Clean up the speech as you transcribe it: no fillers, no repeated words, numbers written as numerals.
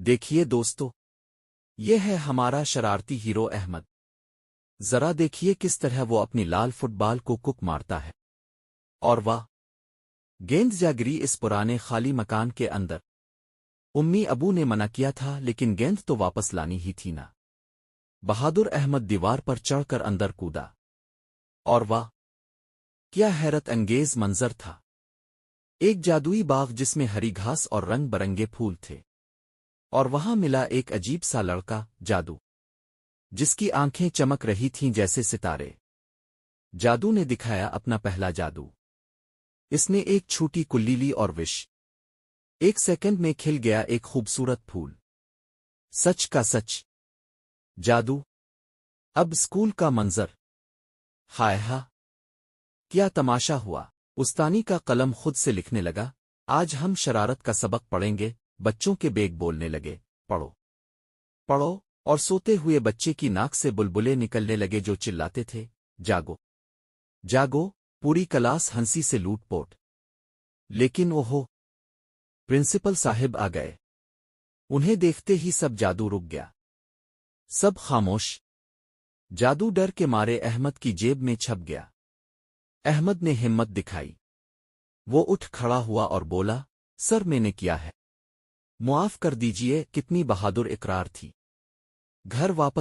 دیکھیے دوستو، یہ ہے ہمارا شرارتی ہیرو احمد۔ ذرا دیکھیے کس طرح وہ اپنی لال فٹ بال کو کک مارتا ہے۔ اور واہ، گیند جا گری اس پرانے خالی مکان کے اندر۔ امی ابو نے منع کیا تھا لیکن گیند تو واپس لانی ہی تھی نا۔ بہادر احمد دیوار پر چڑھ کر اندر کودا۔ اور واہ، کیا حیرت انگیز منظر تھا! ایک جادوئی باغ جس میں ہری گھاس اور رنگ برنگے پھول تھے، اور وہاں ملا ایک عجیب سا لڑکا جادو، جس کی آنکھیں چمک رہی تھیں جیسے ستارے۔ جادو نے دکھایا اپنا پہلا جادو۔ اس نے ایک چھوٹی کلی لی اور وش ایک سیکنڈ میں کھل گیا ایک خوبصورت پھول۔ سچ کا سچ جادو! اب اسکول کا منظر! ہائے ہا، کیا تماشا ہوا! استانی کا قلم خود سے لکھنے لگا، آج ہم شرارت کا سبق پڑھیں گے۔ بچوں کے بیگ بولنے لگے، پڑھو پڑھو، اور سوتے ہوئے بچے کی ناک سے بلبلے نکلنے لگے جو چلاتے تھے، جاگو جاگو! پوری کلاس ہنسی سے لوٹ پوٹ۔ لیکن اوہو، پرنسپل صاحب آ گئے۔ انہیں دیکھتے ہی سب جادو رک گیا۔ سب خاموش۔ جادو ڈر کے مارے احمد کی جیب میں چھپ گیا۔ احمد نے ہمت دکھائی۔ وہ اٹھ کھڑا ہوا اور بولا، سر میں نے کیا ہے، معاف کر دیجئے۔ کتنی بہادر اقرار تھی! گھر واپس